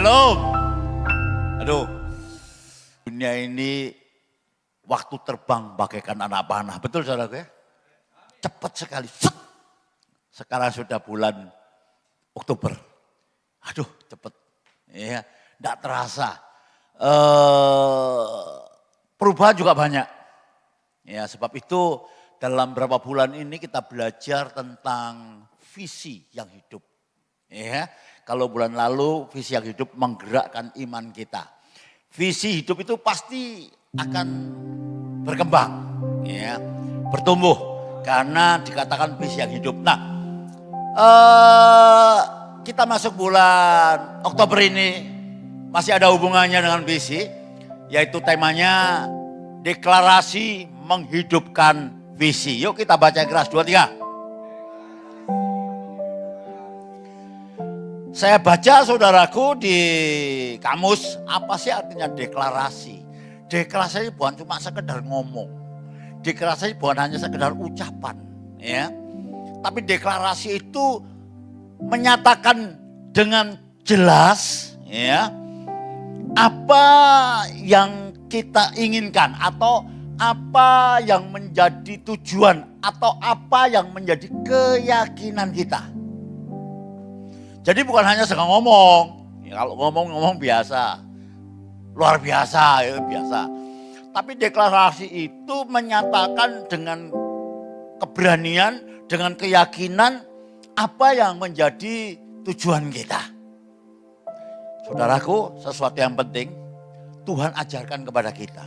Shalom. Aduh, dunia ini waktu terbang bagaikan anak panah. Betul saudaraku ya? Cepat sekali. Set. Sekarang sudah bulan Oktober. Aduh, cepat. Ya, enggak terasa. Perubahan juga banyak. Ya, sebab itu dalam beberapa bulan ini kita belajar tentang visi yang hidup. Ya, kalau bulan lalu visi yang hidup menggerakkan iman kita. Visi hidup itu pasti akan berkembang, ya, bertumbuh karena dikatakan visi yang hidup. Nah, kita masuk bulan Oktober ini masih ada hubungannya dengan visi, yaitu temanya deklarasi menghidupkan visi. Yuk kita baca keras 2, 3. Saya baca saudaraku di kamus, apa sih artinya deklarasi? Deklarasi bukan cuma sekedar ngomong. Deklarasi bukan hanya sekedar ucapan, ya. Tapi deklarasi itu menyatakan dengan jelas, ya, apa yang kita inginkan atau apa yang menjadi tujuan atau apa yang menjadi keyakinan kita. Jadi bukan hanya sedang ngomong, ya, kalau ngomong biasa, luar biasa, ya, biasa. Tapi deklarasi itu menyatakan dengan keberanian, dengan keyakinan apa yang menjadi tujuan kita. Saudaraku, sesuatu yang penting Tuhan ajarkan kepada kita.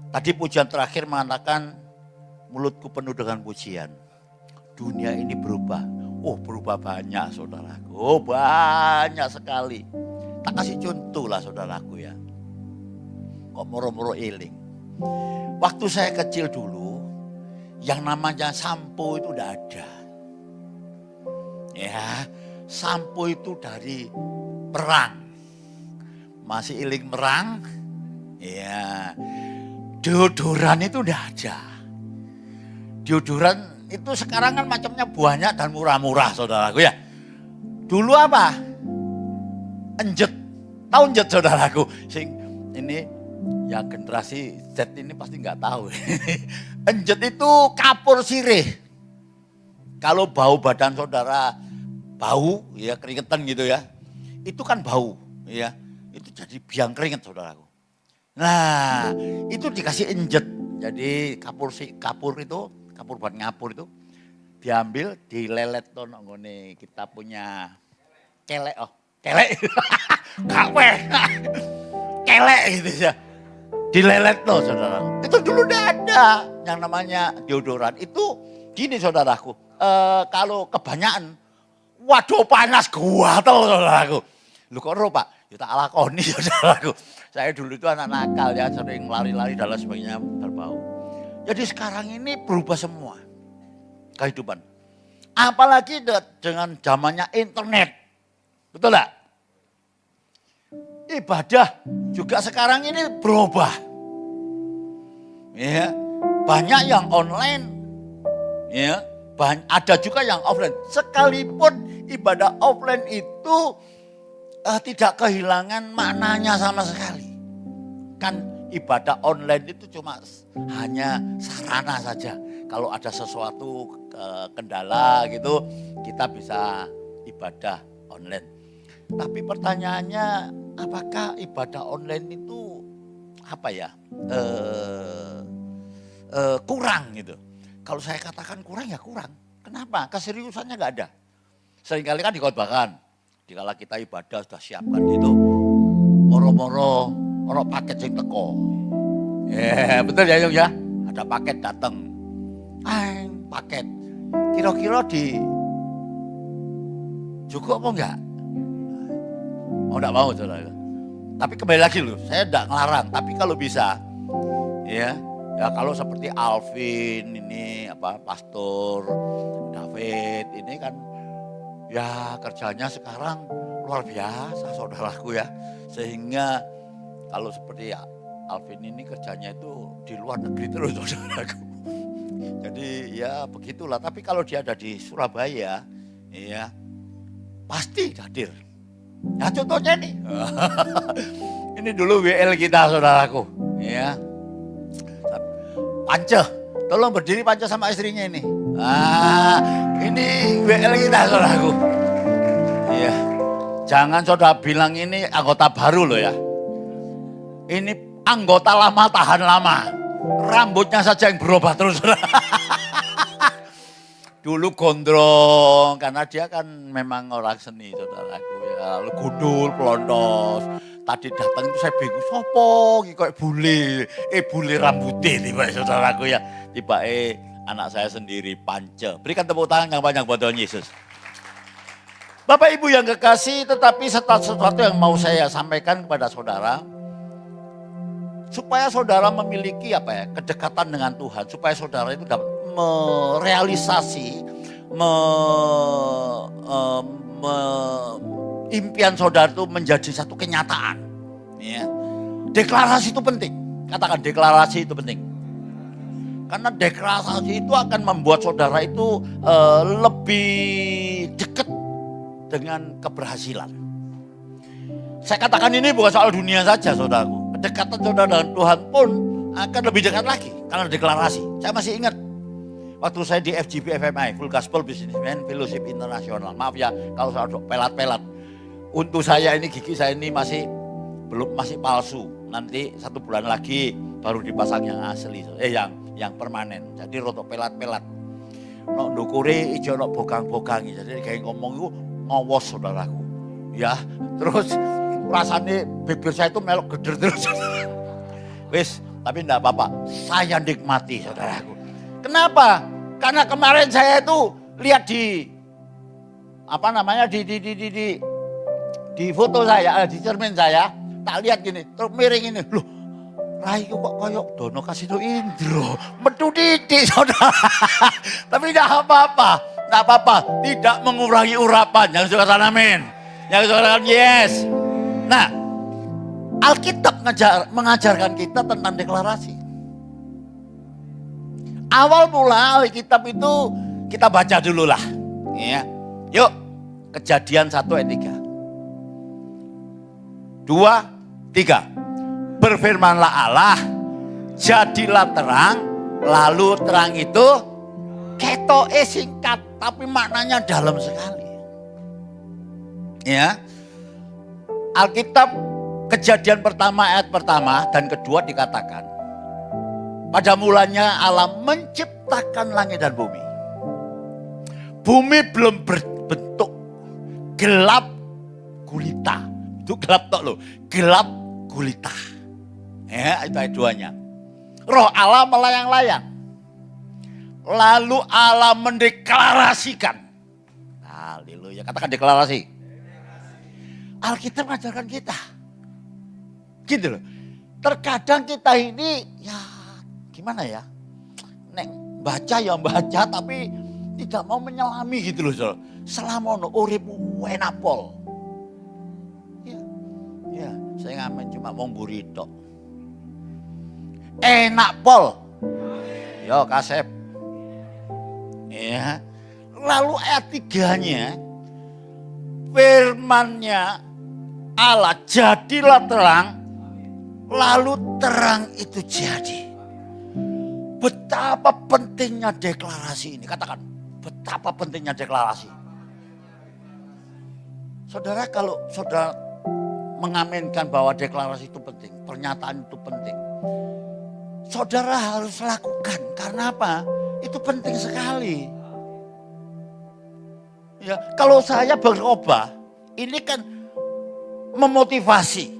Tadi pujian terakhir mengatakan mulutku penuh dengan pujian. Dunia ini berubah. Oh, berubah banyak saudaraku. Oh, banyak sekali. Tak kasih contoh lah saudaraku ya. Kok moro-moro eling. Waktu saya kecil dulu, yang namanya sampo itu udah ada. Ya, sampo itu dari perang. Masih eling perang. Ya, deodoran itu udah ada. Deodoran itu sekarang kan macamnya banyak dan murah-murah saudaraku ya. Dulu apa? Enjet. Tahu enjet saudaraku? Ini yang generasi Z ini pasti nggak tahu. Enjet itu kapur sirih. Kalau bau badan saudara bau ya keringetan gitu ya. Itu kan bau ya. Itu jadi biang keringet saudaraku. Nah, itu dikasih enjet. Jadi kapur itu, kapur buat ngapur itu diambil, dilelet tuh nggone kita punya kelek, kelek, kawe, kelek gitu ya, dilelet tuh saudara. Itu dulu udah ada yang namanya deodoran. Itu gini saudaraku, kalau kebanyakan, waduh panas gatel saudaraku. Lu kok ro Pak? Ya tak alakoni saudaraku. Saya dulu itu anak nakal ya, sering lari-lari dan lain sebagainya berbau. Jadi sekarang ini berubah semua kehidupan. Apalagi dengan zamannya internet. Betul gak? Ibadah juga sekarang ini berubah. Ya, banyak yang online. Ya, ada juga yang offline. Sekalipun ibadah offline itu tidak kehilangan maknanya sama sekali. Kan ibadah online itu cuma hanya sarana saja. Kalau ada sesuatu kendala gitu, kita bisa ibadah online. Tapi pertanyaannya, apakah ibadah online itu apa ya? Kurang gitu. Kalau saya katakan kurang ya kurang. Kenapa? Keseriusannya nggak ada. Seringkali kan dikhotbahkan. Dikala kita ibadah sudah siapkan gitu, moro-moro orang paket sing teko. Ya, betul ya Yung ya. Ada paket datang. Paket. Kira-kira cukup apa enggak? Mau enggak mau saudara. Tapi kembali lagi loh, saya enggak ngelarang. Tapi kalau bisa, ya kalau seperti Alvin ini Pastor David ini kan, ya kerjanya sekarang luar biasa saudaraku ya. Sehingga kalau seperti Alvin ini kerjanya itu di luar negeri terus saudaraku. Jadi ya begitulah. Tapi kalau dia ada di Surabaya, ya pasti hadir. Nah contohnya nih. Ini dulu WL kita saudaraku. Ya. Pance, tolong berdiri Pance sama istrinya ini. Ini WL kita saudaraku. Iya. Jangan saudara bilang ini anggota baru loh ya. Ini anggota lama tahan lama. Rambutnya saja yang berubah terus. Dulu gondrong karena dia kan memang orang seni saudaraku ya. Lalu gundul, pelontos. Tadi datang itu saya bingung, sopo kayak bule. Bule rambutnya tiba saudaraku ya. Tiba anak saya sendiri Pance. Berikan tepuk tangan yang banyak buat Tuhan Yesus. Bapak Ibu yang kekasih, tetapi sesuatu yang mau saya sampaikan kepada saudara. Supaya saudara memiliki kedekatan dengan Tuhan. Supaya saudara itu dapat merealisasi impian saudara itu menjadi satu kenyataan. Ya. Deklarasi itu penting. Katakan deklarasi itu penting. Karena deklarasi itu akan membuat saudara itu lebih dekat dengan keberhasilan. Saya katakan ini bukan soal dunia saja saudaraku. Kedekatan saudara dengan Tuhan pun akan lebih dekat lagi karena deklarasi. Saya masih ingat waktu saya di FGB FMI, Full Gospel Businessman Fellowship International. Maaf ya kalau saya pelat-pelat. Untuk saya ini gigi saya ini masih palsu. Nanti 1 bulan lagi baru dipasang yang asli, yang permanen. Jadi rotok pelat-pelat. Nok ndukure ijo nok bogang-bogangi. Jadi kayak ngomong itu ngowos saudaraku. Ya, terus rasanya bibir saya itu melok geder terus. Wis, tapi enggak apa-apa. Saya nikmati saudaraku. Kenapa? Karena kemarin saya itu lihat di di foto saya, di cermin saya, tak lihat gini, terus miring ini. Loh, raiku kok koyok Dono Kasino Indro. Metu titik saudara. Tapi enggak apa-apa. Enggak apa-apa, tidak mengurangi urapan. Yang suka katakan amin. Yang suka katakan yes. Nah, Alkitab mengajarkan kita tentang deklarasi. Awal mula Alkitab itu kita baca dulu lah. Ya. Yuk, Kejadian 1 ayat 3. 2, 3. Berfirmanlah Allah, jadilah terang, lalu terang itu ketoke singkat tapi maknanya dalam sekali. Ya. Alkitab Kejadian pertama ayat pertama dan kedua dikatakan, pada mulanya Allah menciptakan langit dan bumi. Bumi belum berbentuk, gelap gulita. Itu gelap tok loh, gelap gulita. Ya, itu ayat 2-nya. Roh Allah melayang-layang. Lalu Allah mendeklarasikan. Haleluya, katakan deklarasi. Alkitab mengajarkan kita. Gitu loh. Terkadang kita ini ya gimana ya? Nek baca ya baca tapi tidak mau menyelami gitu loh. Selama urip enak pol. Ya, saya ngamen cuma mau burito. Enak pol. Yo kasep. Ya. Lalu ayat 3-nya, firman-Nya Allah, jadilah terang, lalu terang itu jadi. Betapa pentingnya deklarasi ini. Katakan, betapa pentingnya deklarasi. Saudara, kalau saudara mengaminkan bahwa deklarasi itu penting, pernyataan itu penting, saudara harus lakukan. Karena apa? Itu penting sekali. Ya, kalau saya berubah, ini kan memotivasi,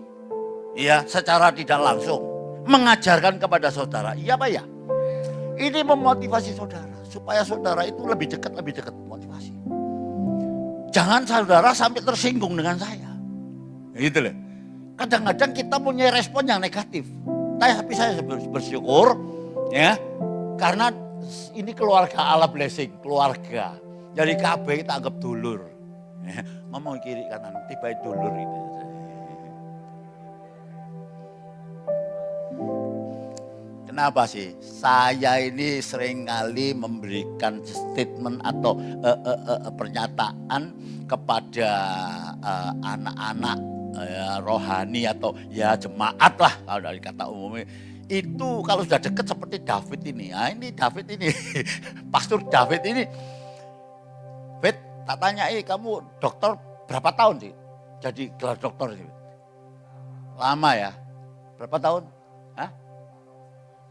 ya, secara tidak langsung mengajarkan kepada saudara. Iya Pak ya? Ini memotivasi saudara supaya saudara itu lebih dekat motivasi. Jangan saudara sampai tersinggung dengan saya. Gitu loh. Kadang-kadang kita punya respon yang negatif. Tapi saya bersyukur, ya, karena ini keluarga Allah blessing, keluarga. Jadi KB kita anggap dulur. Ngomong kiri kanan, tiba dulur itu. Kenapa sih? Saya ini seringkali memberikan statement atau pernyataan kepada anak-anak ya, rohani atau ya jemaat lah kalau dari kata umumnya. Itu kalau sudah dekat seperti David ini. Nah, ini David ini, Pastor David ini. Bet, tak tanya, kamu dokter berapa tahun sih? Jadi gelar dokter sih. Lama ya? Berapa tahun? Hah?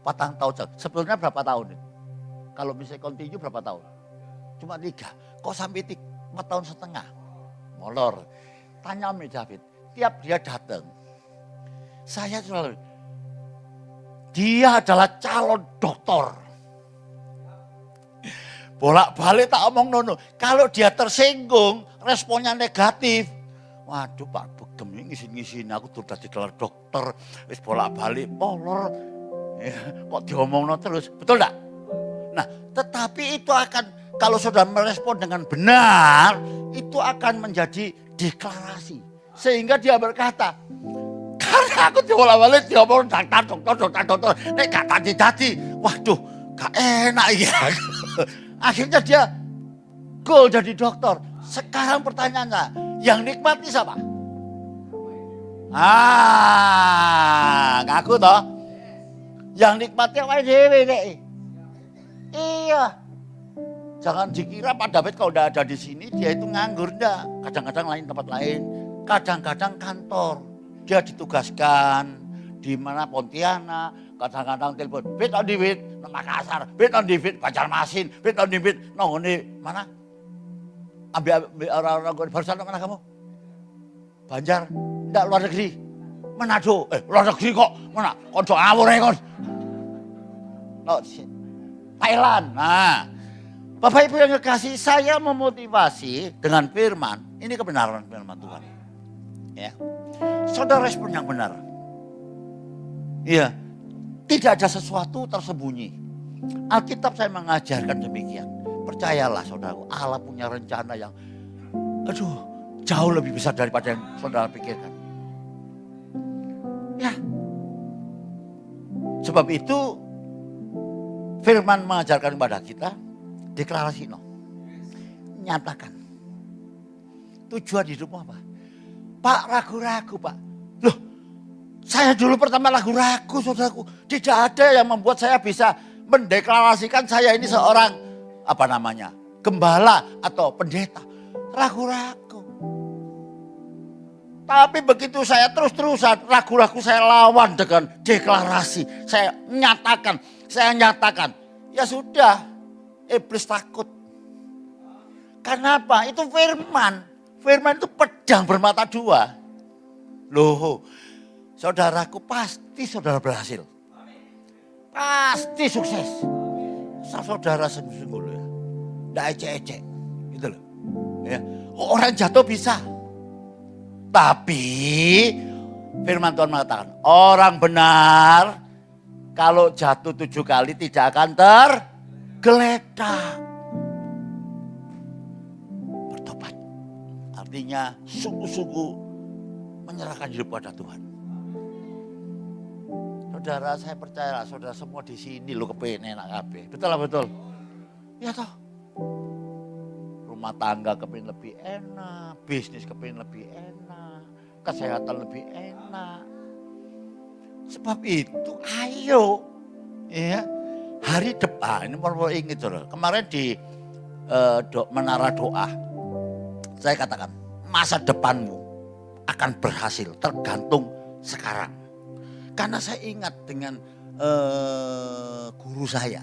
4 tahun. Sebelumnya berapa tahun? Kalau bisa continue berapa tahun? Cuma 3. Kok sampai 4 tahun setengah? Molor. Tanya sama David. Tiap dia datang. Saya selalu. Dia adalah calon dokter. Bolak-balik tak omong nono. Kalau dia tersinggung, responnya negatif. Waduh Pak Begem ini ngisi-ngisi aku tuh tadi gelar dokter. Wis bolak-balik molor. Kok diomongno terus, betul enggak? Nah, tetapi itu akan, kalau sudah merespon dengan benar, itu akan menjadi deklarasi. Sehingga dia berkata, karena aku dibolak-balik diomong dokter. Nek gak tadi-tadi, waduh gak enak ya. Akhirnya dia goal jadi dokter. Sekarang pertanyaannya, yang nikmati siapa? Ngaku toh. Yang nikmati awake dhewe nek. Iya. Jangan dikira Pak David kalau udah ada di sini dia itu nganggur, enggak. Kadang-kadang lain tempat lain, kadang-kadang kantor. Dia ditugaskan di mana Pontianak, kadang-kadang telepon, "Bet on di Wit, Makassar, bet on di Wit, Banjarmasin, bet on di Wit, nongone mana? Ambil orang-orang barusan mana kamu? Banjar, enggak luar negeri. Manado, luar negeri kok, mana? Konco ngawur ya kon. No, Thailand. Nah, Bapak Ibu yang kekasih, saya memotivasi dengan firman. Ini kebenaran firman Tuhan. Ya, saudara respon yang benar. Iya, tidak ada sesuatu tersembunyi. Alkitab saya mengajarkan demikian. Percayalah saudaraku, Allah punya rencana yang jauh lebih besar daripada yang saudara pikirkan. Ya, sebab itu firman mengajarkan kepada kita, deklarasi nyatakan. Tujuan hidupmu apa? Pak, ragu-ragu Pak. Loh, saya dulu pertama ragu-ragu saudaraku. Tidak ada yang membuat saya bisa mendeklarasikan saya ini seorang gembala atau pendeta. Ragu-ragu. Tapi begitu saya terus-terusan ragu-ragu saya lawan dengan deklarasi. Saya nyatakan. Ya sudah, iblis takut. Kenapa? Itu firman. Firman itu pedang bermata dua. Loh, saudaraku pasti saudara berhasil. Pasti sukses. Saudara sungguh-sungguh loh ya. Nggak ecek-ecek. Gitu loh. Ya. Orang jatuh bisa. Tapi firman Tuhan mengatakan, orang benar kalau jatuh 7 kali tidak akan tergeletak. Bertobat. Artinya sungguh-sungguh menyerahkan hidup pada Tuhan. Saudara, saya percaya saudara semua di sini lo kepengen enak kabeh. Betul lah betul. Ya toh. Rumah tangga kepengen lebih enak, bisnis kepengen lebih enak, kesehatan lebih enak. Sebab itu ayo ya, hari depan ini mau ingat saudara. Kemarin di menara doa saya katakan masa depanmu akan berhasil tergantung sekarang. Karena saya ingat dengan guru saya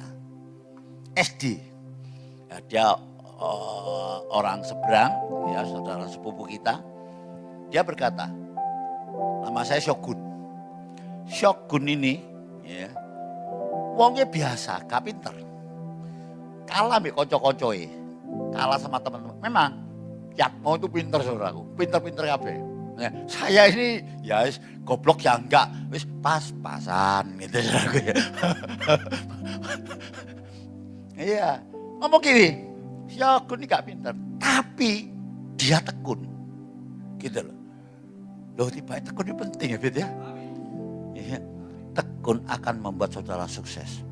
SD, ya, dia orang seberang, ya saudara sepupu kita. Dia berkata, nama saya Shogun. Shogun ini, ya, wongnya biasa, gak pinter. Kalah mbek konco-koncoe, kalah sama teman-teman. Memang, Yatmo itu pinter saudaraku, pinter-pinter kabeh. Ya, saya ini ya goblok ya enggak, wis pas-pasan gitu saudaraku ya. Iya, ngomong gini, Shogun ini gak pinter, tapi dia tekun, gitu loh. Loh tiba tekun ini penting ya Bet ya. Ya, tekun akan membuat saudara sukses.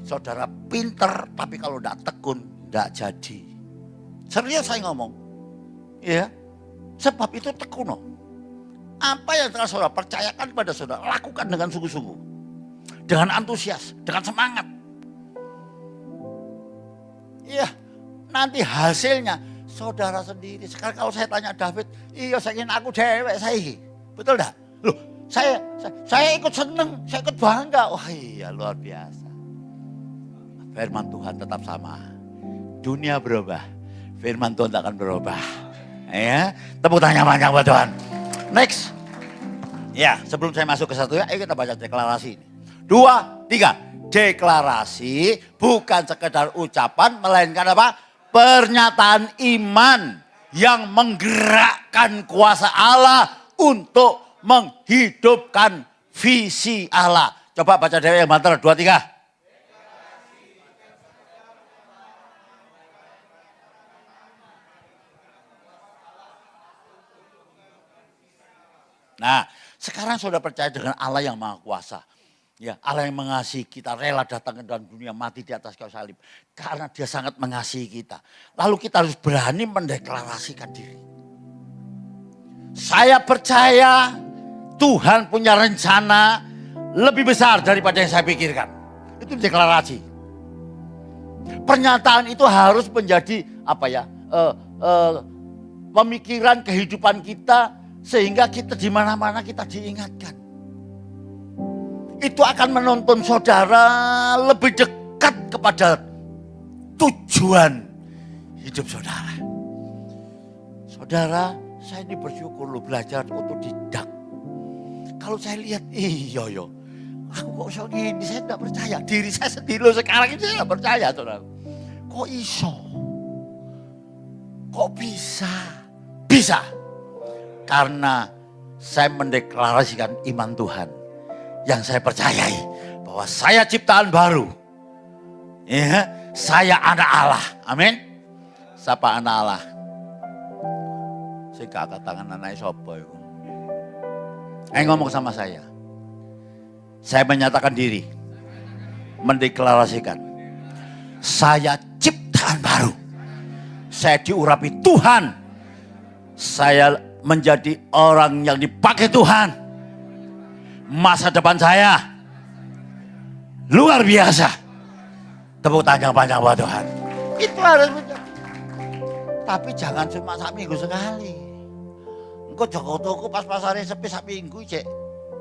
Saudara pinter, tapi kalau tidak tekun, tidak jadi. Serius saya ngomong. Iya. Sebab itu tekuno. Apa yang telah saudara percayakan kepada saudara, lakukan dengan sungguh-sungguh. Dengan antusias, dengan semangat. Iya, nanti hasilnya saudara sendiri. Sekarang kalau saya tanya David, iya saya ingin aku dewek saya. Betul dah? Loh, saya ikut seneng, saya ikut bangga. Wah iya luar biasa. Firman Tuhan tetap sama. Dunia berubah, firman Tuhan tak akan berubah. Ya, tepuk tangan banyak buat Tuhan. Next. Ya, sebelum saya masuk ke satu ya, ayo kita baca deklarasi ini. 2, 3. Deklarasi bukan sekedar ucapan, melainkan apa? Pernyataan iman yang menggerakkan kuasa Allah untuk menghidupkan visi Allah. Coba baca dari yang banter, 2, 3. Nah, sekarang sudah percaya dengan Allah yang Maha Kuasa. Ya, Allah yang mengasihi kita, rela datang ke dalam dunia, mati di atas kayu salib. Karena dia sangat mengasihi kita. Lalu kita harus berani mendeklarasikan diri. Saya percaya Tuhan punya rencana lebih besar daripada yang saya pikirkan. Itu deklarasi. Pernyataan itu harus menjadi pemikiran kehidupan kita, sehingga kita di mana-mana kita diingatkan. Itu akan menuntun saudara lebih dekat kepada tujuan hidup saudara. Saudara, saya ini bersyukur lo belajar otodidak. Kalau saya lihat, iya yo, aku kok iso gini, saya tidak percaya. Diri saya sendiri lo sekarang ini saya tidak percaya, saudara. Kok iso? Kok bisa? Bisa. Karena saya mendeklarasikan iman Tuhan yang saya percayai bahwa saya ciptaan baru. Ya, saya anak Allah. Amin. Siapa anak Allah? Saya gak angkat tangan anaknya sapa itu. Ngomong sama saya. Saya menyatakan diri. Mendeklarasikan. Saya ciptaan baru. Saya diurapi Tuhan. Saya menjadi orang yang dipakai Tuhan. Masa depan saya luar biasa. Tepuk tangan panjang buat Tuhan. Itu harus menjadi. Tapi jangan cuma sak minggu sekali. Engkau Joko pas pasarnya sepi sak minggu cek.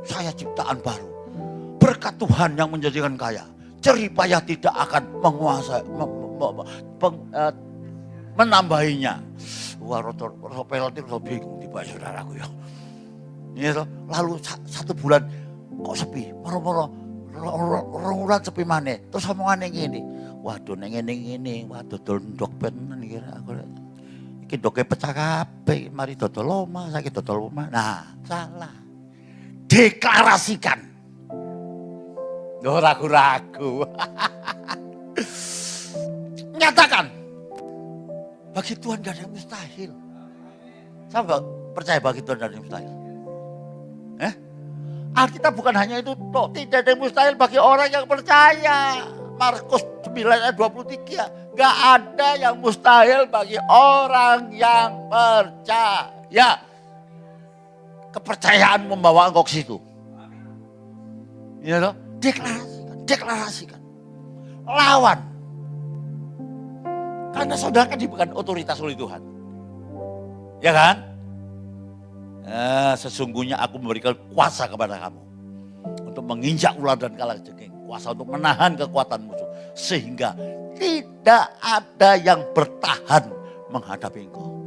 Saya ciptaan baru. Berkat Tuhan yang menjadikan kaya. Jeripayah tidak akan menguasai, menambahinya. Wah, relatif bingung tiba saudaraku ya. Ini lalu 1 bulan kok sepi, moro-moro bulan sepi maneh. Terus omongan ini, waduh ngene, waduh dodol ndok penan kira aku. Iki ndoke pecah kabeh, mari dodol omah, saiki dodol omah. Nah, salah. Deklarasikan. Loh ragu-ragu. Nyatakan. Bagi Tuhan gak ada yang mustahil. Saya percaya bagi Tuhan gak ada yang mustahil. Alkitab bukan hanya itu, tidak ada yang mustahil bagi orang yang percaya. Markus 9 ayat 23. Gak ada yang mustahil bagi orang yang percaya. Kepercayaan membawa engkau ke situ. Ya, deklarasikan. Lawan. Karena saudara kan diberikan otoritas oleh Tuhan. Ya kan? Sesungguhnya aku memberikan kuasa kepada kamu. Untuk menginjak ular dan kalajengking. Kuasa untuk menahan kekuatan musuh. Sehingga tidak ada yang bertahan menghadapi engkau.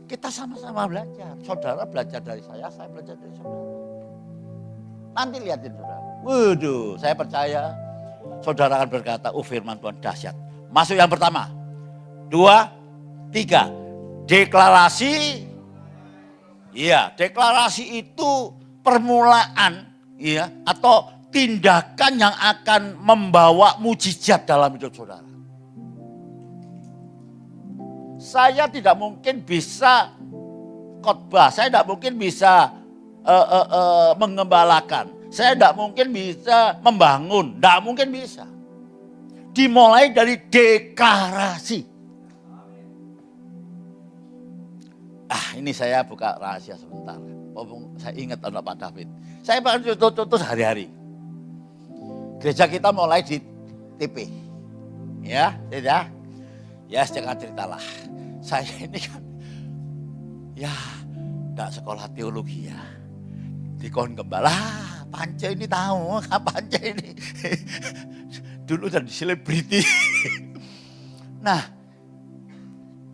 Kita sama-sama belajar. Saudara belajar dari saya belajar dari saudara. Nanti lihatin saudara. Waduh, saya percaya saudara akan berkata, firman Tuhan dahsyat. Masuk yang pertama. 2, 3. Deklarasi. Iya, deklarasi itu permulaan ya, atau tindakan yang akan membawa mujizat dalam hidup saudara. Saya tidak mungkin bisa khotbah, saya tidak mungkin bisa mengembalakan, saya tidak mungkin bisa membangun, tidak mungkin bisa. Dimulai dari deklarasi. Ini saya buka rahasia sebentar. Saya ingat anak Pak David. Saya pakai contoh sehari-hari. Gereja kita mulai di TP. Ya, tidak? Ya, jangan ceritalah. Saya ini kan, ya, enggak sekolah teologi ya. Dikon gembala, Panca ini tahu, Panca ini. Dulu jadi selebriti. Nah,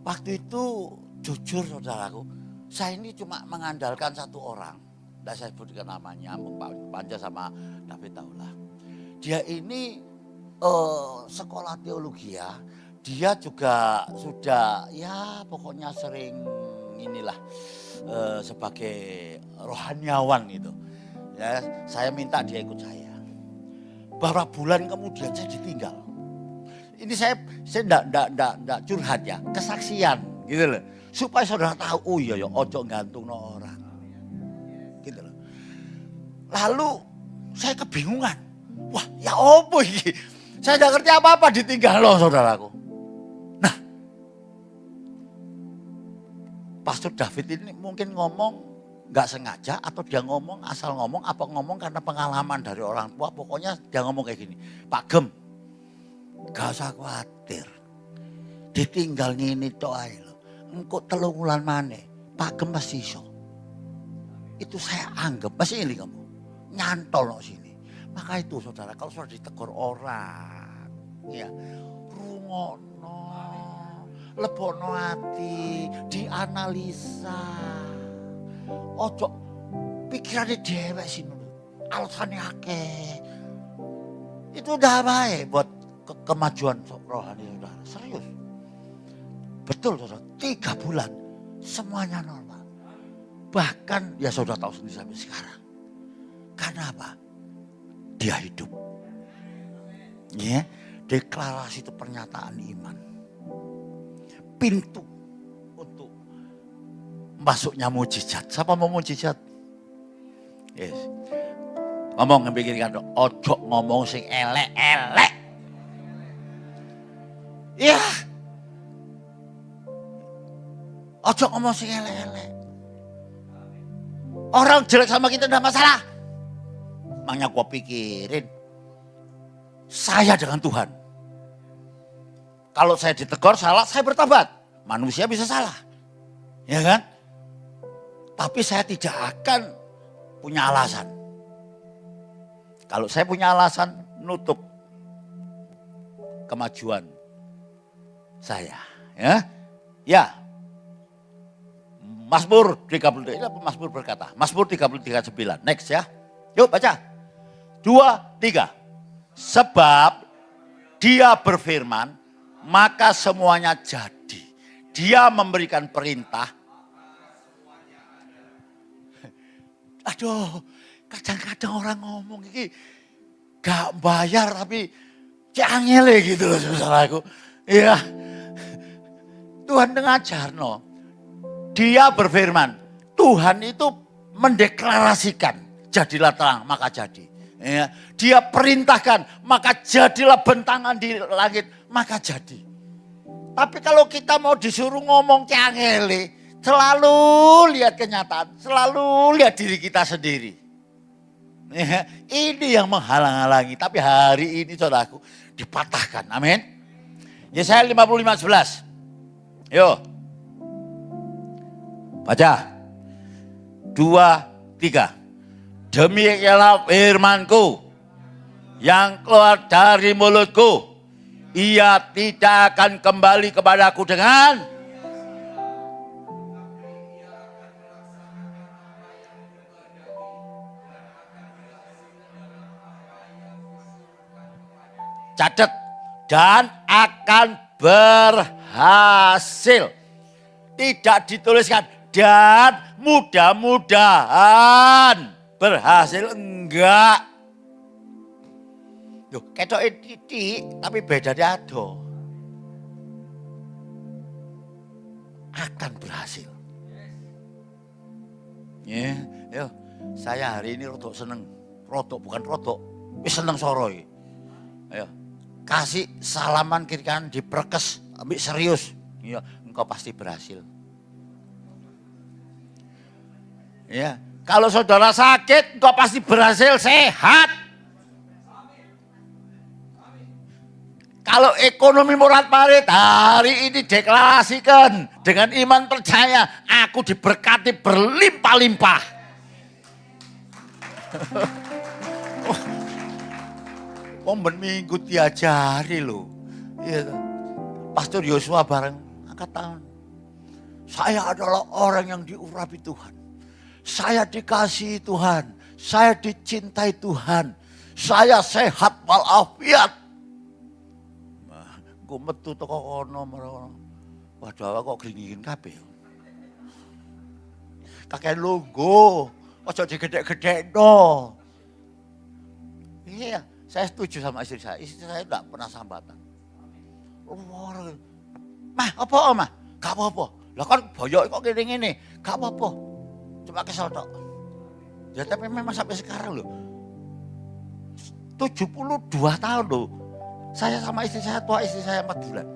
waktu itu jujur saudaraku, saya ini cuma mengandalkan satu orang. Tidak saya sebutkan namanya, Panca sama David tahulah. Dia ini sekolah teologi ya. Dia juga sudah ya pokoknya sering inilah sebagai rohaniawan gitu. Ya, saya minta dia ikut saya. Beberapa bulan kemudian saya ditinggal. Ini saya enggak curhat ya, kesaksian gitu loh. Supaya saudara tahu, oh iya ya ojo gantung no orang. Gitu loh. Lalu saya kebingungan. Wah, ya apa ini? Saya tidak ngerti apa-apa ditinggal loh saudaraku. Nah, Pastor David ini mungkin ngomong nggak sengaja atau dia ngomong asal ngomong apa ngomong karena pengalaman dari orang tua. Pokoknya dia ngomong kayak gini, Pak Gem, gak usah khawatir. Ditinggal ngini toh ae lho. Engko 3 wulan maneh, Pak Gem pasti iso. Itu saya anggap, masih ini kamu, nyantol no sini. Maka itu saudara, kalau sudah ditegur orang, ya rungono, lebono hati, dianalisa. Ojo pikirannya dewek sih dulu, alasannya akeh. Itu udah baik buat kemajuan rohani saudara, serius. Betul saudara, 3 bulan semuanya normal. Bahkan ya saudara tahu sendiri sampai sekarang. Karena apa? Dia hidup. Ya, deklarasi itu pernyataan iman. Pintu untuk masuknya mujizat. Siapa mau mujizat? Yes. Ngomong ngebikirkan ojo ngomong sing elek-elek. Iya. Ojo ngomong sing elek-elek. Orang jelek sama kita tidak masalah. Makanya gua pikirin. Saya dengan Tuhan. Kalau saya ditegur salah, saya bertobat. Manusia bisa salah. Ya kan? Tapi saya tidak akan punya alasan. Kalau saya punya alasan, nutup kemajuan saya. Ya, ya. Mazmur 33, ini apa Mazmur berkata? Mazmur 33:9. Next ya. Yuk baca. 2, 3. Sebab dia berfirman, maka semuanya jadi. Dia memberikan perintah. Aduh, kadang-kadang orang ngomong ini gak bayar tapi cangele gitu loh saudaraku. Iya. Tuhan ngajar no. Dia berfirman, Tuhan itu mendeklarasikan, jadilah terang maka jadi. Ya, dia perintahkan, maka jadilah bentangan di langit, maka jadi. Tapi kalau kita mau disuruh ngomong cangele, selalu lihat kenyataan, selalu lihat diri kita sendiri. Ya, ini yang menghalang-halangi, tapi hari ini saudaraku dipatahkan, amin. Yesaya 55:11. Yuk. Baca. 2, 3. Demikianlah firmanku yang keluar dari mulutku. Ia tidak akan kembali kepadaku dengan catat dan akan berhasil. Tidak dituliskan dan mudah-mudahan berhasil, enggak. Loh, ketoke titik tapi bedanya ado. Akan berhasil. Ya, yo, saya hari ini rotok seneng. Rotok bukan rotok, wis seneng soroi. Ayo, kasih salaman kiri kanan diperkes, ambil serius. Iya, engkau pasti berhasil. Ya, kalau saudara sakit, kau pasti berhasil sehat. Kalau ekonomi morat-marit, hari ini deklarasikan dengan iman percaya, aku diberkati berlimpah-limpah. Minggu diajari loh. Iya, Pastor Yosua bareng angkat tangan. Saya adalah orang yang diurapi Tuhan. Saya dikasihi Tuhan. Saya dicintai Tuhan. Saya sehat walafiat. Gue metu toko kono merono. Waduh kok gringin kabeh. Kakek logo, ojo digedek-gedek no. Iya, saya setuju sama istri saya. Istri saya enggak pernah sambatan. Mah, apa Mah? Gak apa-apa. Lah kan boyok kok gini-gini. Gak apa-apa. Cuma kesel tok. Ya tapi memang sampai sekarang loh. 72 tahun loh. Saya sama istri saya tua, istri saya 4 bulan.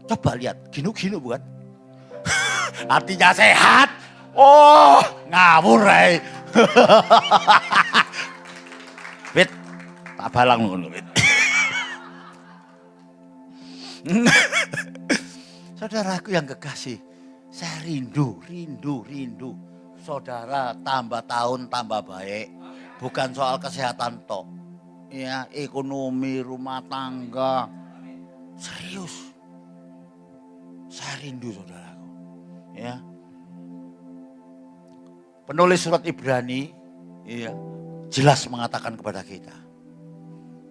Coba lihat, ginu-ginu bukan? Hatinya sehat. Oh, ngawur Ray. Wit, tak balang ngono wit. Saudaraku yang kekasih, saya rindu. Saudara tambah tahun tambah baik. Bukan soal kesehatan tok. Ya, ekonomi, rumah tangga. Serius. Saya rindu saudaraku. Ya. Penulis surat Ibrani ya, jelas mengatakan kepada kita.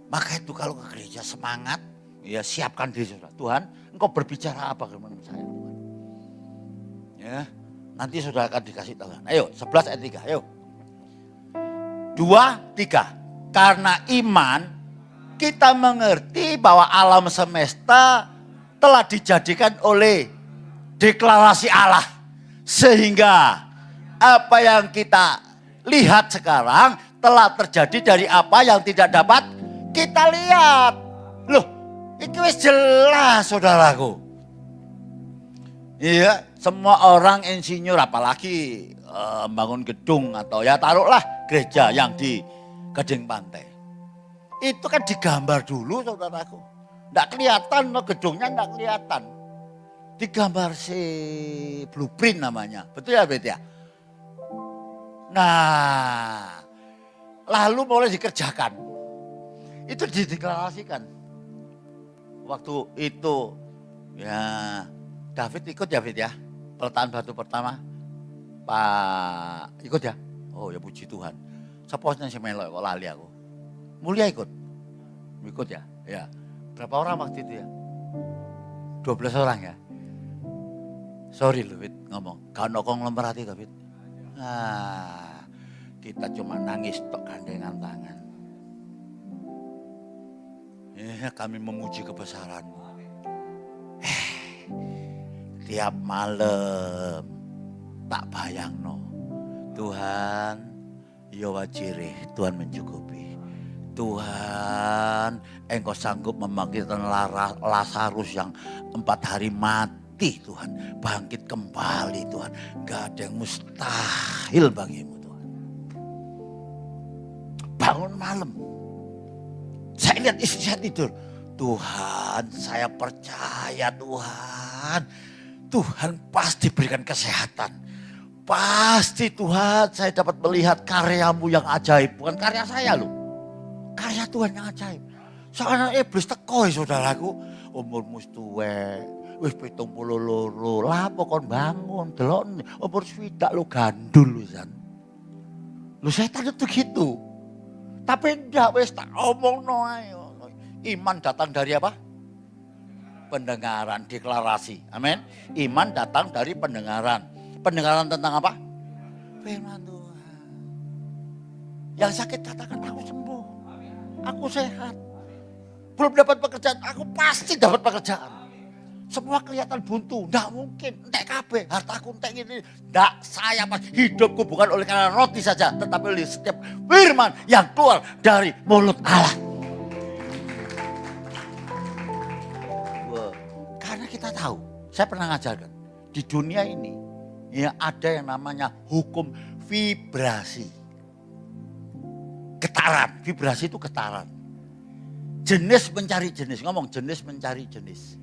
Maka itu kalau ke gereja semangat, ya siapkan diri saudara. Tuhan, engkau berbicara apa kepada saya Tuhan? Ya, nanti saudara akan dikasih tahu. Ayo, 11 ayat 3, ayo. 2, 3. Karena iman kita mengerti bahwa alam semesta telah dijadikan oleh deklarasi Allah. Sehingga apa yang kita lihat sekarang telah terjadi dari apa yang tidak dapat kita lihat. Loh, itu wis jelas saudaraku. Iya, semua orang insinyur apalagi bangun gedung atau ya taruhlah gereja yang di Gading Pantai. Itu kan digambar dulu saudaraku. Nggak kelihatan, no, gedungnya nggak kelihatan. Digambar si blueprint namanya. Betul ya Bet ya? Nah, lalu mulai dikerjakan. Itu dideklarasikan. Waktu itu ya David ikut ya Bet ya? Peletakan batu pertama. Pak ikut ya? Oh ya puji Tuhan. Seposnya si Melo kok lali aku. Mulia ikut ya? Ya. Berapa orang waktu itu ya? 12 orang ya? Sorry loh Fit ngomong. Gak ada kong lembar hati Fit. Nah, kita cuma nangis tok gandengan tangan. Ya kami memuji kebesaran-Mu. Tiap malam tak bayang no. Tuhan ya wajirih, Tuhan mencukupi. Tuhan, Engkau sanggup membangkitkan Lazarus yang 4 hari mati Tuhan. Bangkit kembali Tuhan. Gak ada yang mustahil bagimu Tuhan. Bangun malam. Saya lihat istri saya tidur. Tuhan, saya percaya Tuhan. Tuhan pasti berikan kesehatan. Pasti Tuhan saya dapat melihat karya-Mu yang ajaib. Bukan karya saya loh. Karya Tuhan yang ajaib. Soalnya iblis teko saudaraku. Umurmu tuwek. Wis 72. Lah pokon bangun. Delok umur swidak lo gandul San. Lu setan itu gitu. Tapi enggak wis tak omongno ae. Iman datang dari apa? Pendengaran, deklarasi. Amin. Iman datang dari pendengaran. Pendengaran tentang apa? Firman Tuhan. Yang sakit katakan aku sembuh. Aku sehat. Belum dapat pekerjaan, aku pasti dapat pekerjaan. Semua kelihatan buntu, enggak mungkin. Entek kabeh, hartaku entek gini. Enggak, saya pas hidupku bukan oleh karena roti saja, tetapi oleh setiap firman yang keluar dari mulut Allah. Karena kita tahu, saya pernah ngajarkan di dunia ini Ya, ada yang namanya hukum vibrasi. Getaran, vibrasi itu getaran. Jenis mencari jenis, ngomong jenis mencari jenis.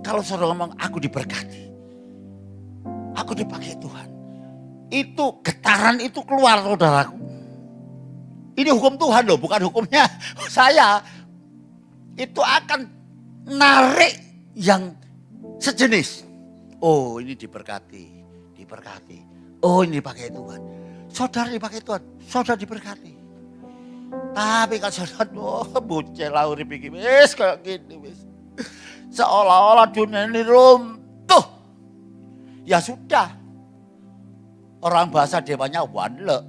Kalau saudara ngomong aku diberkati, aku dipakai Tuhan, itu getaran itu keluar saudaraku. Ini hukum Tuhan loh, bukan hukumnya saya. Itu akan narik yang sejenis. Oh ini diberkati, diberkati. Oh ini dipakai Tuhan. Saudara dipakai Tuhan, saudara diberkati. Tapi kalau saudara, bocah lah urip iki wis kayak gini wis. Seolah-olah dunia ini runtuh. Ya sudah. Orang bahasa dewanya wanle.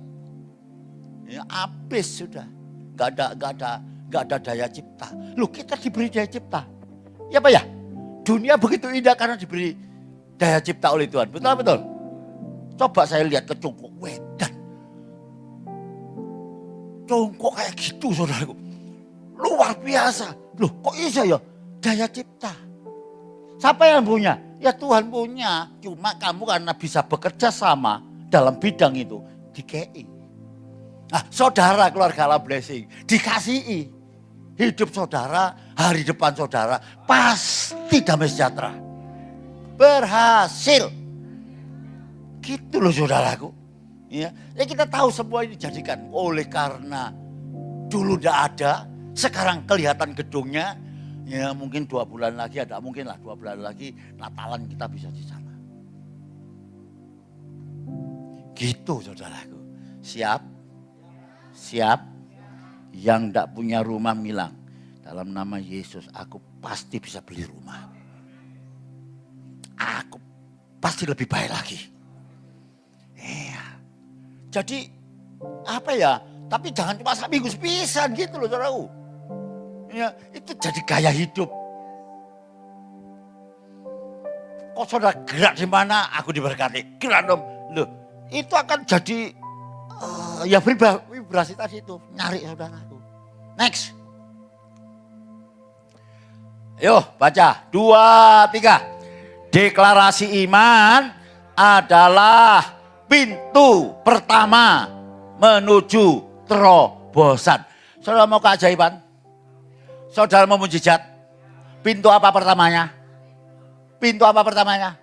Ya habis sudah. Gak ada daya cipta. Loh kita diberi daya cipta. Ya Pak ya? Dunia begitu indah karena diberi daya cipta oleh Tuhan. Betul? Coba saya lihat ke cungkuk wedan. Cungkuk kayak gitu saudaraku. Luar biasa. Loh kok bisa ya? Daya cipta. Siapa yang punya? Ya Tuhan punya. Cuma kamu karena bisa bekerja sama dalam bidang itu. Dikei. Nah, saudara keluarga Allah Blessing. Dikasihi. Hidup saudara, hari depan saudara. Pasti damai sejahtera. Berhasil. Gitu loh saudaraku. Ya kita tahu semua ini dijadikan oleh karena dulu tidak ada. Sekarang kelihatan gedungnya. Ya mungkin 2 bulan lagi, ada mungkin lah 2 bulan lagi Natalan kita bisa di sana. Gitu saudaraku. Siap? Siap? Yang tidak punya rumah bilang, dalam nama Yesus aku pasti bisa beli rumah. Aku pasti lebih baik lagi. Iya. Jadi apa ya? Tapi jangan cuma seminggu sepisan gitu loh saudaraku. Ya, itu jadi gaya hidup. Kok saudara gerak di mana aku diberkati. Gerak dong. Loh, itu akan jadi ya vibrasi tadi itu. Nyari saudaraku. Next. Yuk baca. 2, 3. Deklarasi iman adalah pintu pertama menuju terobosan. Saudara mau keajaiban? Saudara mau mujizat? Pintu apa pertamanya? Pintu apa pertamanya?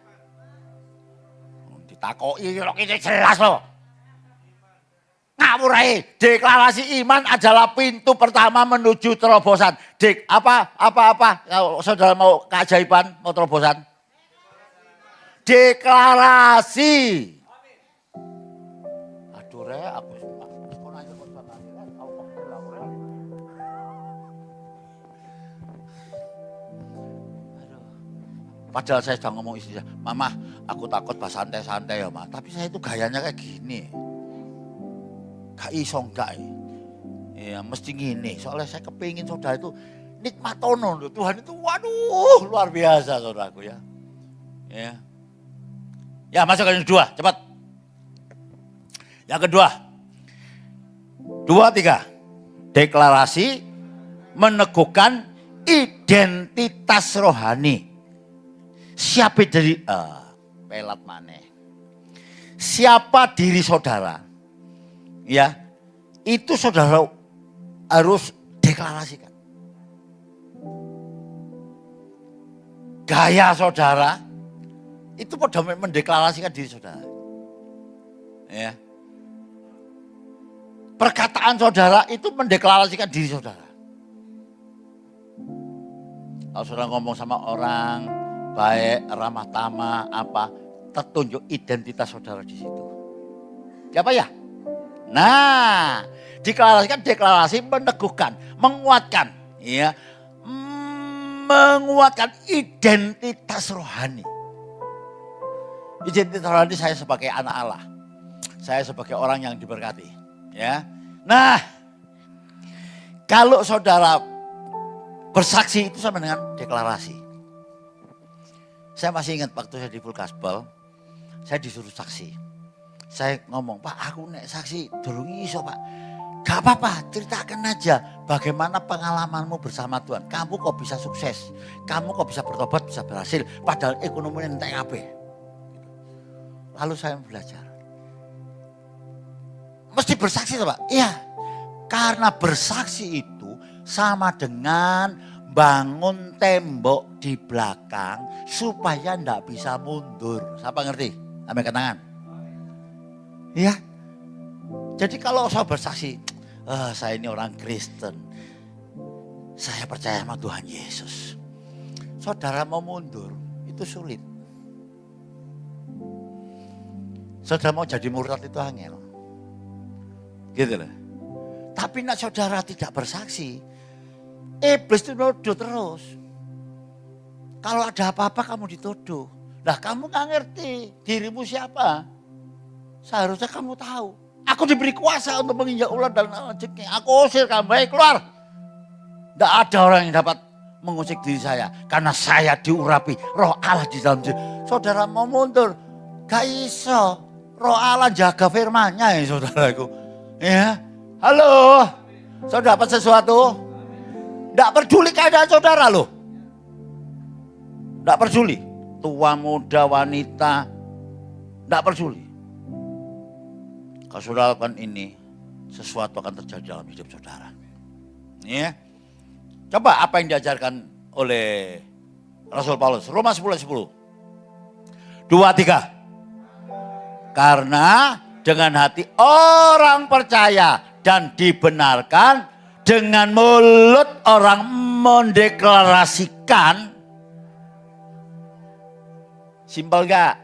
Ditakoi kok ini jelas loh. Ngawur ae. Deklarasi iman adalah pintu pertama menuju terobosan. Apa? Kalau saudara mau keajaiban, mau terobosan? Deklarasi. Aduh re, aku padahal saya sudah ngomong istri saya, Mama aku takut pas santai-santai ya Ma. Tapi saya itu gayanya kayak gini. Gak iso enggak. Ya mesti gini. Soalnya saya kepingin saudara itu nikmatono. Tuhan itu waduh luar biasa saudaraku ya. Ya masuk ke yang kedua cepat. Yang kedua. 2, 3. Deklarasi meneguhkan identitas rohani. Siapa dari pelat maneh. Siapa diri saudara? Ya, itu saudara harus deklarasikan. Gaya saudara itu pada mendeklarasikan diri saudara. Ya. Perkataan saudara itu mendeklarasikan diri saudara. Kalau saudara ngomong sama orang baik, ramah tamah, apa, tertunjuk identitas saudara di situ. Siapa ya? Nah, deklarasi meneguhkan, menguatkan, ya, menguatkan identitas rohani. Identitas rohani saya sebagai anak Allah, saya sebagai orang yang diberkati, ya. Nah, kalau saudara bersaksi itu sama dengan deklarasi. Saya masih ingat waktu saya di Full Gospel, saya disuruh saksi. Saya ngomong, Pak aku nek saksi durung iso Pak. Gak apa-apa, ceritakan aja bagaimana pengalamanmu bersama Tuhan. Kamu kok bisa sukses, kamu kok bisa bertobat, bisa berhasil. Padahal ekonomi entek kabeh. Lalu saya belajar. Mesti bersaksi Pak? Iya. Karena bersaksi itu sama dengan bangun tembok di belakang supaya ndak bisa mundur. Siapa ngerti? Sampai ke tangan. Iya. Jadi kalau saya bersaksi, saya ini orang Kristen. Saya percaya sama Tuhan Yesus. Saudara mau mundur, itu sulit. Saudara mau jadi murtad itu angel. Gitu loh. Tapi nak saudara tidak bersaksi, iblis itu nuduh terus. Kalau ada apa-apa kamu dituduh. Lah kamu gak ngerti dirimu siapa. Seharusnya kamu tahu. Aku diberi kuasa untuk menginjak ular dan jengking. Aku usir kamu, keluar. Tidak ada orang yang dapat mengusik diri saya. Karena saya diurapi roh Allah di dalam diri. Saudara mau mundur, gak iso. Roh Allah jaga firman-Nya ya saudaraku. Ya, halo, saudara dapat sesuatu? Tidak peduli keadaan saudara loh. Tidak peduli, tua muda wanita, tidak peduli. Kalau saudara lakukan ini, sesuatu akan terjadi dalam hidup saudara. Ya, coba apa yang diajarkan oleh Rasul Paulus, Roma 10:10. 2, 3. Karena dengan hati orang percaya dan dibenarkan, dengan mulut orang mendeklarasikan. Simpel gak?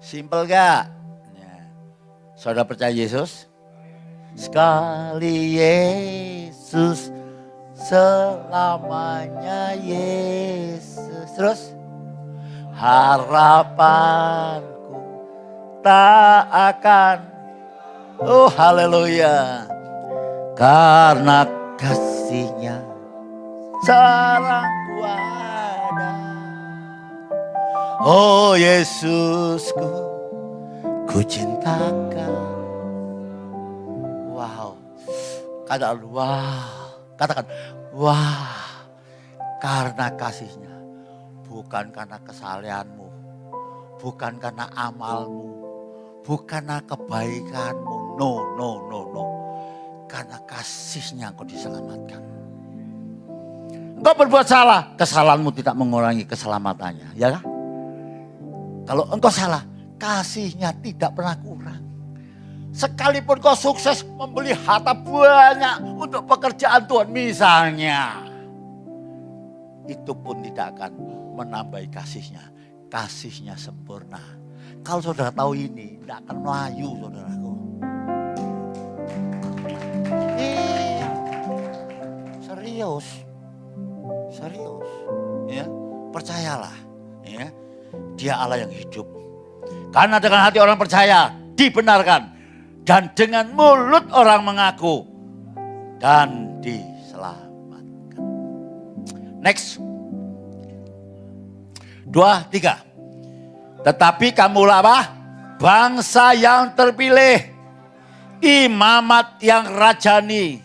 Simpel gak? Ya. Saudara percaya Yesus? Sekali Yesus, selamanya Yesus. Terus? Harapanku tak akan, oh haleluya, karena kasih-Nya sarangku ada. Oh Yesusku, ku cintakan. Wow, katakan wow, katakan wah, karena kasih-Nya, bukan karena kesalehanmu, bukan karena amalmu, bukan karena kebaikanmu, no. Karena kasih-Nya engkau diselamatkan. Engkau berbuat salah, kesalahanmu tidak mengurangi keselamatannya, ya kan? Kalau engkau salah, kasih-Nya tidak pernah kurang. Sekalipun kau sukses membeli harta banyak untuk pekerjaan Tuhan misalnya, itu pun tidak akan menambahi kasih-Nya. Kasih-Nya sempurna. Kalau saudara tahu ini, tidak akan melayu saudaraku. Serius, ya, percayalah, ya, Dia Allah yang hidup. Karena dengan hati orang percaya, dibenarkan, dan dengan mulut orang mengaku, dan diselamatkan. Next. 2, 3. Tetapi kamulah apa? Bangsa yang terpilih, imamat yang rajani,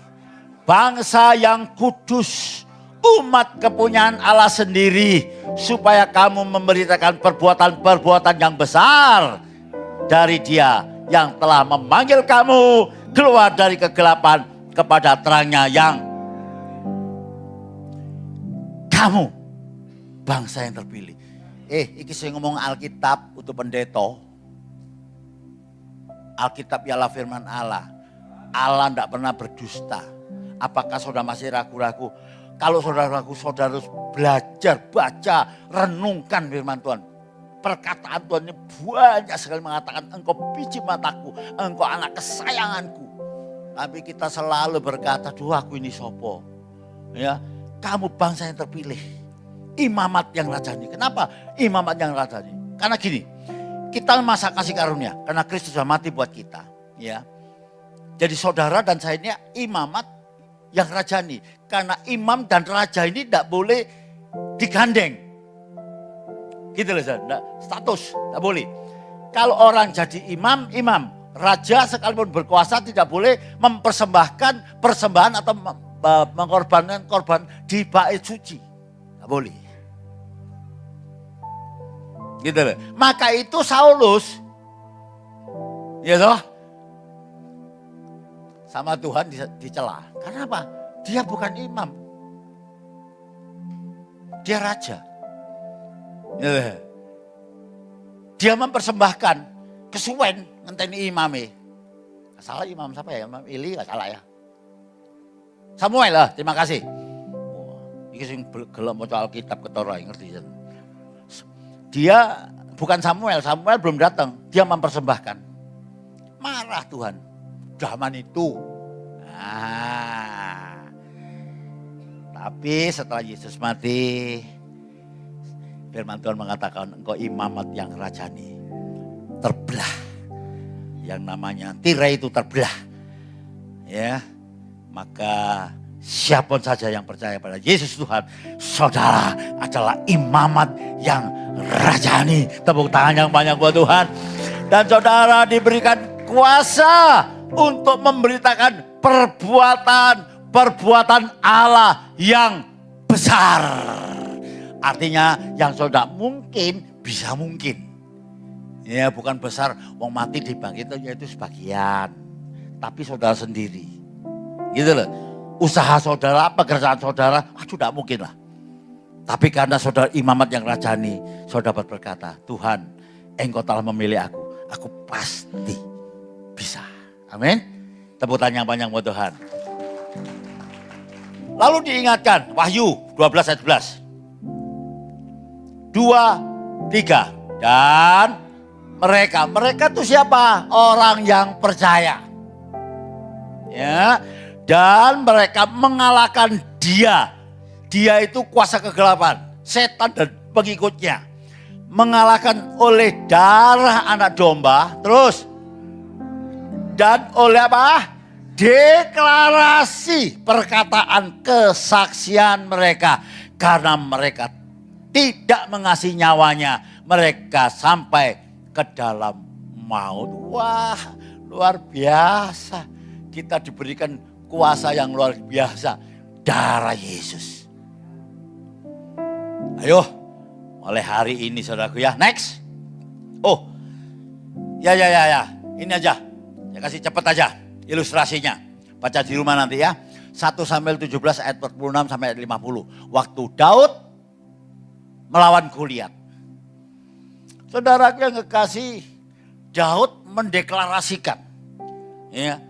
bangsa yang kudus, umat kepunyaan Allah sendiri, supaya kamu memberitakan perbuatan-perbuatan yang besar dari Dia yang telah memanggil kamu keluar dari kegelapan kepada terangnya yang kamu bangsa yang terpilih. Iki saya ngomong Alkitab untuk pendeta. Alkitab ialah firman Allah. Allah tidak pernah berdusta. Apakah saudara masih ragu-ragu? Kalau saudara ragu, saudara harus belajar, baca, renungkan firman Tuhan. Perkataan Tuhan ini banyak sekali mengatakan, engkau biji mataku, engkau anak kesayanganku. Tapi kita selalu berkata, duh aku ini sopo. Ya, kamu bangsa yang terpilih. Imamat yang rajani. Kenapa imamat yang rajani? Karena gini, kita masa kasih karunia. Karena Kristus sudah mati buat kita. Ya, jadi saudara dan saya ini imamat yang rajani. Karena imam dan raja ini tidak boleh digandeng. Gitu loh, status tidak boleh. Kalau orang jadi imam, imam. Raja sekalipun berkuasa tidak boleh mempersembahkan persembahan atau mengorbankan korban di bait suci. Tidak boleh. Gitu loh. Maka itu Saulus Ya toh? Sama Tuhan dicela. Karena apa? Dia bukan imam. Dia raja. Dia mempersembahkan kesuwen ngenteni imame. Gak salah imam siapa ya? Imam Ili gak salah ya. Samuel lah, terima kasih. Iki sing gelem maca Alkitab ketara ngerti. Dia bukan Samuel belum datang, dia mempersembahkan. Marah Tuhan. Zaman itu. Nah. Tapi setelah Yesus mati, firman Tuhan mengatakan engkau imamat yang rajani. Terbelah. Yang namanya tirai itu terbelah. Ya. Maka siapapun saja yang percaya pada Yesus Tuhan, saudara adalah imamat yang rajani. Tepuk tangan yang banyak buat Tuhan. Dan saudara diberikan kuasa untuk memberitakan perbuatan Allah yang besar. Artinya yang saudara mungkin bisa mungkin. Ya bukan besar, wong mati dibangkitkan itu sebagian. Tapi saudara sendiri. Gitu loh. Usaha saudara, pekerjaan saudara, tidak mungkin lah. Tapi karena saudara imamat yang rajani, saudara dapat berkata, Tuhan, engkau telah memilih aku pasti bisa. Amin. Tepuk tangan yang banyak buat Tuhan. Lalu diingatkan, Wahyu 12 ayat 11. 2, 3. Dan mereka itu siapa? Orang yang percaya. Ya. Dan mereka mengalahkan dia. Dia itu kuasa kegelapan, setan dan pengikutnya. Mengalahkan oleh darah anak domba. Terus. Dan oleh apa? Deklarasi perkataan kesaksian mereka. Karena mereka tidak mengasihi nyawanya. Mereka sampai ke dalam maut. Wah, luar biasa. Kita diberikan kuasa yang luar biasa. Darah Yesus. Ayo, mulai hari ini saudaraku ya. Next. Oh, ya. Ini aja. Saya kasih cepat aja ilustrasinya. Baca di rumah nanti ya. 1 Samuel 17 ayat 46 sampai ayat 50. Waktu Daud melawan Goliat. Saudaraku yang kekasih, Daud mendeklarasikan. Ya.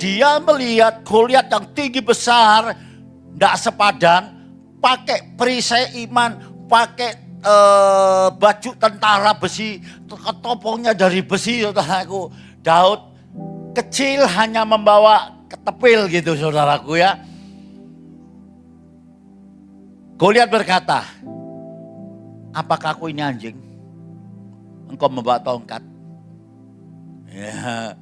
Dia melihat Goliat yang tinggi besar, tidak sepadan, pakai perisai iman, pakai baju tentara besi, ketopongnya dari besi, saudaraku. Daud kecil hanya membawa ketepil gitu, saudaraku ya. Goliat berkata, apakah aku ini anjing? Engkau membawa tongkat. Ya.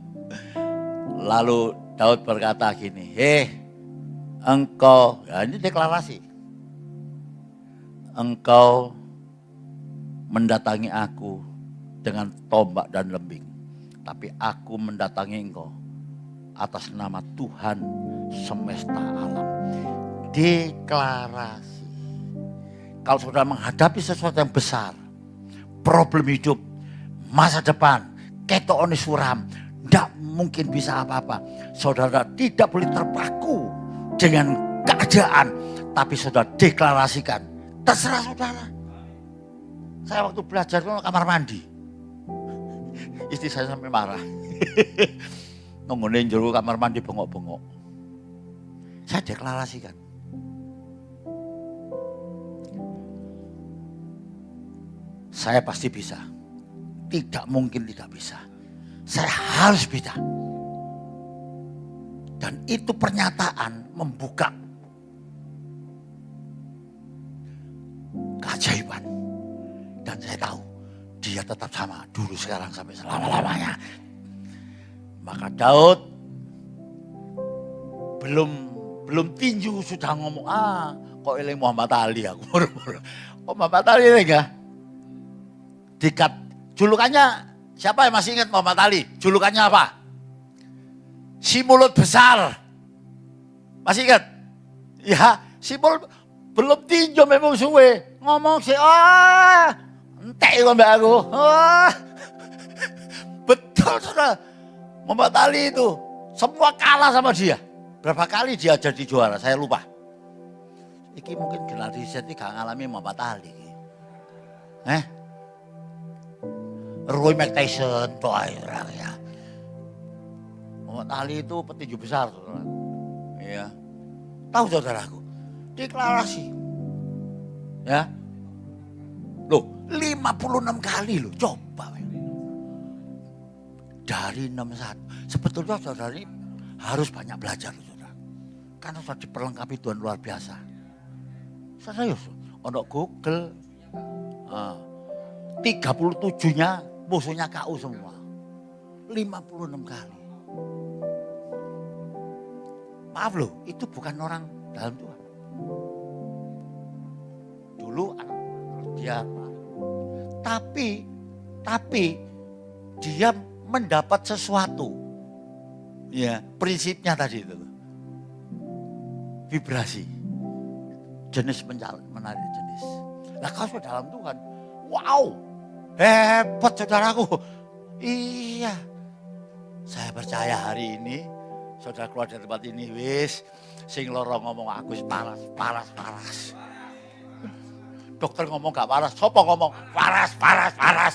Lalu Daud berkata gini, engkau, ya ini deklarasi. Engkau mendatangi aku dengan tombak dan lembing. Tapi aku mendatangi engkau atas nama Tuhan semesta alam. Deklarasi. Kalau saudara menghadapi sesuatu yang besar, problem hidup, masa depan, ketokone suram, tidak mungkin bisa apa-apa. Saudara tidak boleh terpaku dengan keadaan. Tapi saudara deklarasikan. Terserah saudara. Saya waktu belajar di kamar mandi. Istri saya sampai marah. Nungguin juru kamar mandi bengok-bengok. Saya deklarasikan. Saya pasti bisa. Tidak mungkin tidak bisa. Saya harus bisa. Dan itu pernyataan membuka keajaiban. Dan saya tahu dia tetap sama dulu sekarang sampai selama-lamanya. Maka Daud belum tinju sudah ngomong, kok ini Muhammad Ali aku. Kok Muhammad Ali ini enggak? Dikat julukannya siapa yang masih ingat Muhammad Ali? Julukannya apa? Si mulut besar. Masih ingat? Ya, si mulut belum tinju memang suwe. Ngomong si entek mbak aku. Betul saudara. Muhammad Ali itu semua kalah sama dia. Berapa kali dia jadi juara, saya lupa. Iki mungkin generasi Z ini gak ngalami Muhammad Ali. Roy McTyson, ya. Muhammad Ali itu petinju besar, saudara. Ya. Tahu saudaraku, deklarasi. Ya. Loh, 56 kali loh, coba. Dari 61. Sebetulnya saudara ini harus banyak belajar, saudara. Karena sudah diperlengkapi Tuhan luar biasa. Serius, untuk Google 37-nya musuhnya KU semua. 56 kali. Maaf loh, itu bukan orang dalam Tuhan. Dulu dia, tapi dia mendapat sesuatu. Ya, prinsipnya tadi itu. Vibrasi. Jenis menarik jenis. Nah, kalau sudah dalam Tuhan, wow, hebat saudaraku. Iya. Saya percaya hari ini saudara keluar dari tempat ini wis sing loro ngomong aku paras. Dokter ngomong gak paras, sopo ngomong paras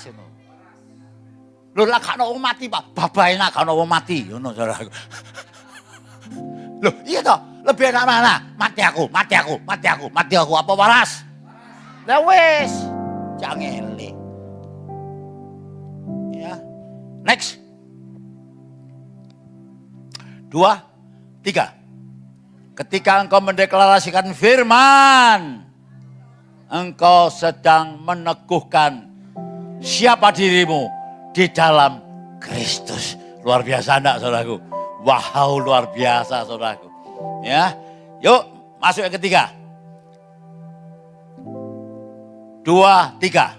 itu. Lho lah gak ono mati, Pak. Babae nak gak ono mati, ngono saudaraku. Loh, iya toh, lebih enak mana? Mati aku apa waras? Lah wis, jangan ngene. Ya. Next. 2, 3. Ketika engkau mendeklarasikan firman, engkau sedang meneguhkan siapa dirimu di dalam Kristus. Luar biasa enggak saudaraku? Wow, luar biasa saudaraku. Ya, yuk masuk yang ketiga. 2, 3.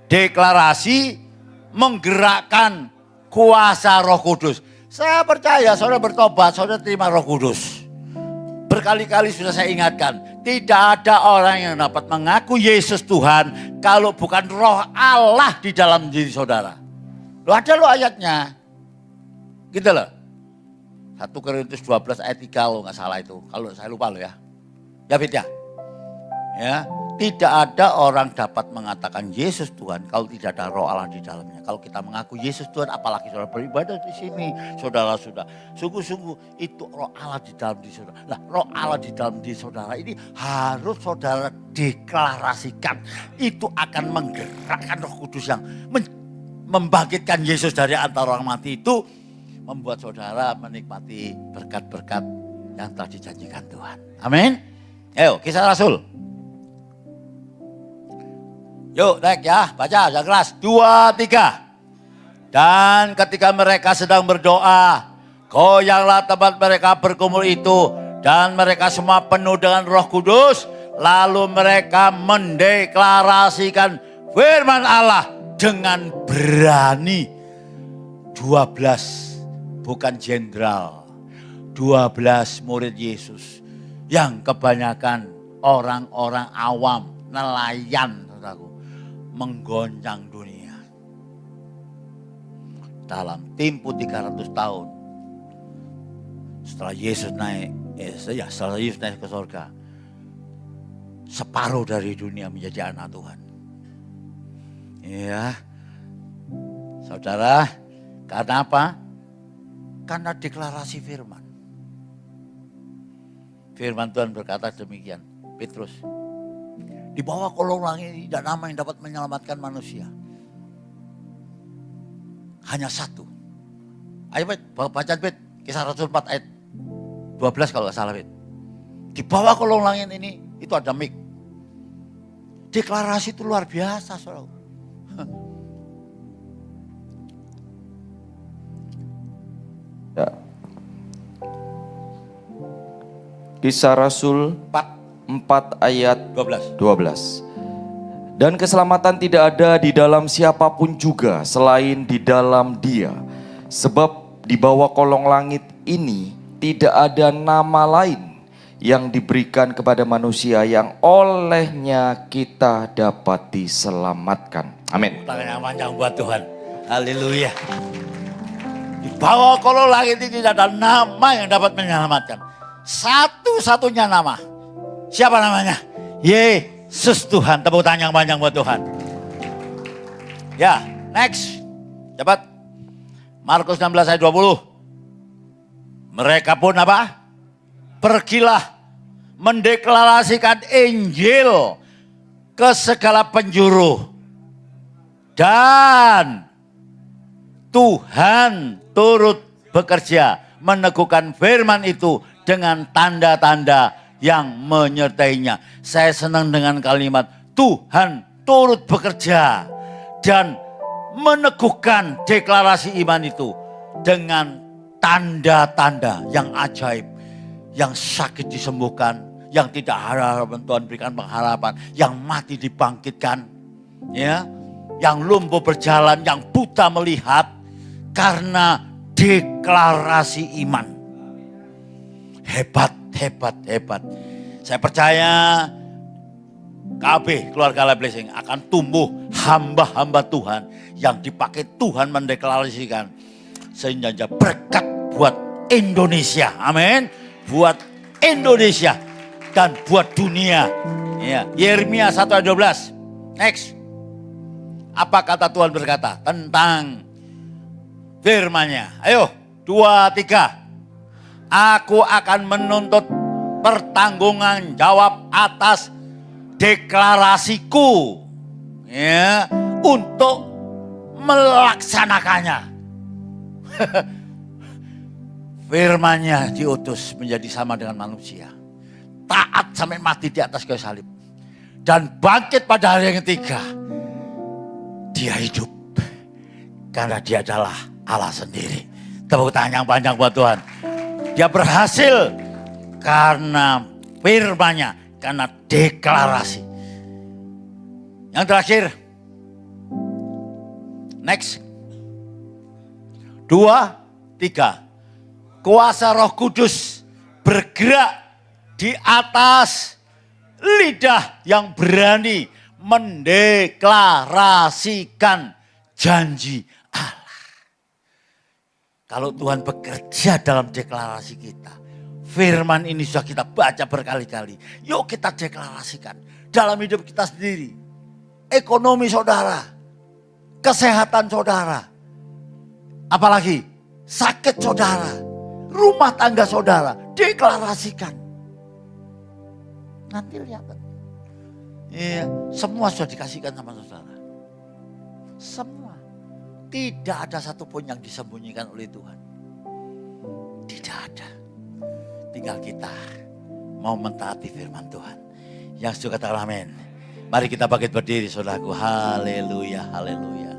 Deklarasi menggerakkan kuasa Roh Kudus. Saya percaya saudara bertobat, saudara terima Roh Kudus. Berkali-kali sudah saya ingatkan, tidak ada orang yang dapat mengaku Yesus Tuhan kalau bukan Roh Allah di dalam diri saudara. Loh ada loh ayatnya. Gitu loh. 1 Korintus 12 ayat 3 kalau nggak salah itu. Kalau saya lupa loh ya. Ya Fit ya. Ya. Tidak ada orang dapat mengatakan Yesus Tuhan kalau tidak ada Roh Allah di dalamnya. Kalau kita mengaku Yesus Tuhan, apalagi saudara beribadah di sini, saudara sudah sungguh-sungguh itu Roh Allah di dalam diri saudara. Nah, Roh Allah di dalam diri saudara ini harus saudara deklarasikan. Itu akan menggerakkan Roh Kudus yang membangkitkan Yesus dari antara orang mati itu, membuat saudara menikmati berkat-berkat yang telah dijanjikan Tuhan. Amin. Ayo, Kisah Rasul. Yuk naik ya, baca yang keras. 2, 3. Dan ketika mereka sedang berdoa, goyanglah tempat mereka berkumpul itu, dan mereka semua penuh dengan Roh Kudus. Lalu mereka mendeklarasikan firman Allah dengan berani. 12 bukan jenderal, 12 murid Yesus yang kebanyakan orang-orang awam, nelayan, saudaraku, menggoncang dunia. Dalam tempo 300 tahun setelah Yesus naik, setelah Yesus naik ke surga, separuh dari dunia menjadi anak Tuhan. Ya, saudara, karena apa? Karena deklarasi firman. Firman Tuhan berkata demikian, Petrus, di bawah kolong langit tidak nama yang dapat menyelamatkan manusia. Hanya satu. Ayo Bet, baca Bet, Kisah Rasul 4 ayat 12 kalau nggak salah Bet. Di bawah kolong langit ini itu ada mik. Deklarasi itu luar biasa saudara. Ya. Kisah Rasul 4 ayat 12. Dan keselamatan tidak ada di dalam siapapun juga selain di dalam Dia. Sebab di bawah kolong langit ini tidak ada nama lain yang diberikan kepada manusia yang olehnya kita dapat diselamatkan. Amin. Tangan yang panjang buat Tuhan. Haleluya. Di bawah kolong langit ini tidak ada nama yang dapat menyelamatkan. Satu-satunya nama. Siapa namanya? Yesus Tuhan. Tepuk tangan yang panjang buat Tuhan. Ya, next. Cepat. Markus 16 ayat 20. Mereka pun apa? Pergilah mendeklarasikan Injil ke segala penjuru. Dan Tuhan turut bekerja meneguhkan firman itu dengan tanda-tanda yang menyertainya. Saya senang dengan kalimat Tuhan turut bekerja dan meneguhkan deklarasi iman itu dengan tanda-tanda yang ajaib. Yang sakit disembuhkan, yang tidak harapan Tuhan berikan pengharapan, yang mati dibangkitkan, ya, yang lumpuh berjalan, yang buta melihat karena deklarasi iman. Hebat, hebat, hebat. Saya percaya KB keluarga Life Blessing akan tumbuh hamba-hamba Tuhan yang dipakai Tuhan mendeklarasikan sehingga berkat buat Indonesia. Amin. Buat Indonesia dan buat dunia. Ya, Yeremia 1 ayat 12. Next. Apa kata Tuhan berkata tentang firman-Nya? Ayo, 2, 3. Aku akan menuntut pertanggungan jawab atas deklarasiku, ya, untuk melaksanakannya. Firman-Nya diutus menjadi sama dengan manusia. Taat sampai mati di atas kayu salib. Dan bangkit pada hari yang ketiga. Dia hidup. Karena dia adalah Allah sendiri. Tepuk tangan yang panjang buat Tuhan. Dia berhasil karena firman-Nya. Karena deklarasi. Yang terakhir. Next. 2, 3. Kuasa Roh Kudus bergerak di atas lidah yang berani mendeklarasikan janji Allah. Kalau Tuhan bekerja dalam deklarasi kita, firman ini sudah kita baca berkali-kali. Yuk kita deklarasikan dalam hidup kita sendiri. Ekonomi saudara, kesehatan saudara, apalagi sakit saudara. Rumah tangga saudara, deklarasikan. Nanti lihat. Iya, semua sudah dikasihkan sama saudara. Semua. Tidak ada satupun yang disembunyikan oleh Tuhan. Tidak ada. Tinggal kita mau mentaati firman Tuhan. Yang suka katakan amin. Mari kita bangkit berdiri saudaraku. Haleluya, haleluya.